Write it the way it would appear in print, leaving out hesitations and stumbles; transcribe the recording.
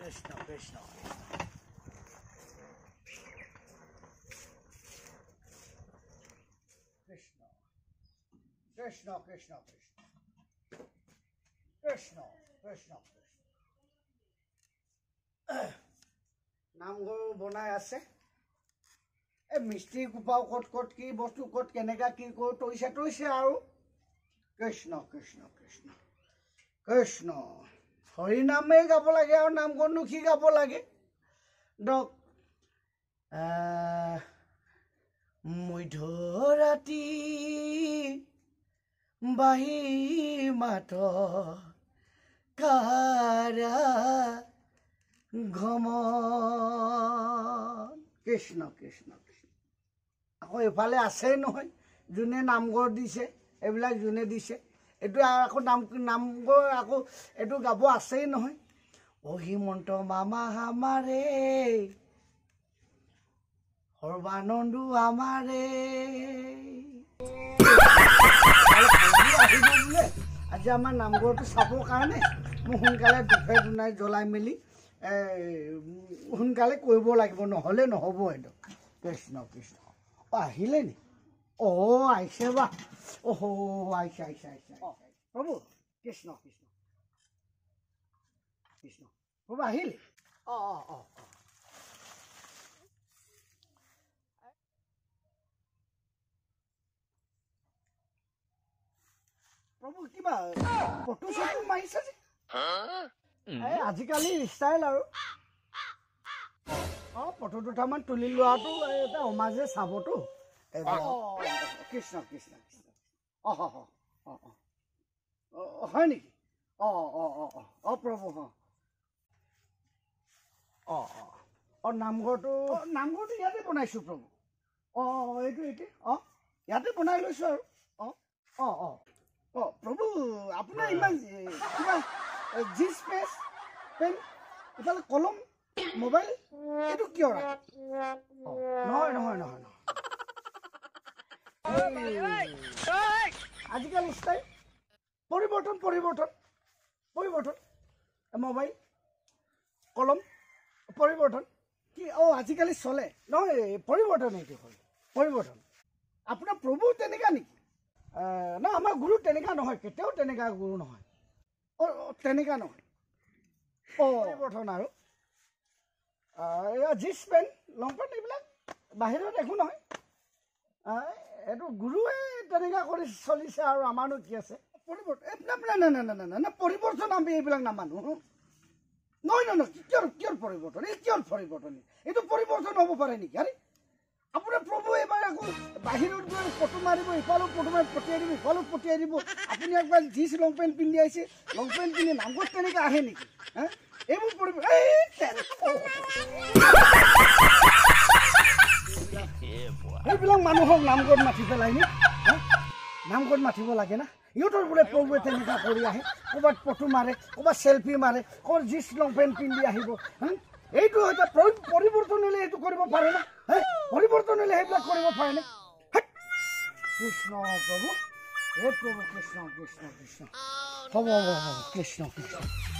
Krishna, Krishna. Krishna. Krishna, Krishna, Krishna. Krishna, Krishna, Krishna. নামঘৰ বনাই আছে এ মিস্ত্ৰী কুপাও কট কট কি বস্তু কট কেনেকা কি তৈছে আৰু কৃষ্ণ কৃষ্ণ কৃষ্ণ কৃষ্ণ হৰি নামে গাব লাগে আৰু নামঘৰনো কি গাব লাগে ডক মধ্যৰাতি বাহি মাত কাৰা ঘমন কৃষ্ণ কৃষ্ণ কৃষ্ণ আকৌ এফালে আছে নহয় যোনে নামঘৰ দিছে এইবিলাক যোনে দিছে এইটো আকৌ নামঘৰ আকৌ এইটো গাব আছেই নহয় অ হিমন্ত মামা আমাৰে সৰ্বানন্দু আমাৰে আজি আমাৰ নামঘৰটো চাবৰ কাৰণে মই সোনকালে দুখে দুনাই জ্বলাই মেলি সোনকালে কৰিব লাগিব নহ'লে নহ'ব এইটো কৃষ্ণ কৃষ্ণ আহিলে নি আহিছে বা আহিছে আহিছে আহিছে প্ৰভু কৃষ্ণ কৃষ্ণ কৃষ্ণ প্ৰভু আহিলে প্ৰভু কিবা ফটো চটো মাৰিছে যে আজিকালি ষ্টাইল আৰু ফটো দুটামান তুলি লোৱাটো এটা সমাজে চাবতো কৃষ্ণ কৃষ্ণ কৃষ্ণ হয় নেকি প্ৰভু নামঘৰটো ইয়াতে বনাইছোঁ প্ৰভু এইটো ইয়াতে বনাই লৈছোঁ আৰু প্ৰভু আপোনাৰ ইমান কিবা জিন্স পেণ্ট ইফালে কলম মোবাইল এইটো কিয় নহয় নহয় নহয় আজিকালি ষ্টাইল পৰিৱৰ্তন পৰিৱৰ্তন পৰিৱৰ্তন মোবাইল কলম পৰিৱৰ্তন কি আজিকালি চলে নহয় পৰিৱৰ্তন এইটো হ'ল পৰিৱৰ্তন আপোনাৰ প্ৰভু তেনেকুৱা নেকি না আমাৰ গুৰু তেনেকুৱা নহয় কেতিয়াও তেনেকুৱা গুৰু নহয় তেনেকুৱা নহয় পৰিৱৰ্তন আৰু জিন্স পেণ্ট লং পেণ্ট এইবিলাক বাহিৰত একো নহয় এইটো গুৰুৱে তেনেকুৱা কৰি চলিছে আৰু আমাৰনো কি আছে পৰিৱৰ্তন পৰিৱৰ্তন আমি এইবিলাক নামানো নহয় নহয় কিয়ৰ পৰিৱৰ্তন এই কিয়ৰ পৰিৱৰ্তন এইটো পৰিৱৰ্তন হ'ব পাৰে নেকি আৰে আপোনাৰ প্ৰভু এবাৰ আকৌ বাহিৰত গৈ ফটো মাৰিব ইফালেও ফটো মাৰি পঠিয়াই দিব ইফালেও পঠিয়াই দিব আপুনি একবাৰ জিন্স লং পেণ্ট পিন্ধি আহিছে লং পেণ্ট পিন্ধি নামঘৰত তেনেকৈ আহে নেকি এইবোৰ পৰিব এইবিলাক মানুহক নামঘৰত মাতি পেলাই নি নামঘৰত মাতিব লাগে না ইহঁতৰ বোলে প্ৰভুৱে তেনেকুৱা কৰি আহে ক'ৰবাত ফটো মাৰে ক'ৰবাত চেল্ফি মাৰে ক'ৰবাত জিন্স লং পেণ্ট পিন্ধি আহিব এইটো এটা পৰিৱৰ্তন হ'লে এইটো কৰিব পাৰে না পৰিৱৰ্তন হ'লে সেইবিলাক কৰিব পাৰে নে কৃষ্ণ প্ৰভু হে প্ৰভু কৃষ্ণ কৃষ্ণ কৃষ্ণ হ'ব হ'ব হ'ব কৃষ্ণ কৃষ্ণ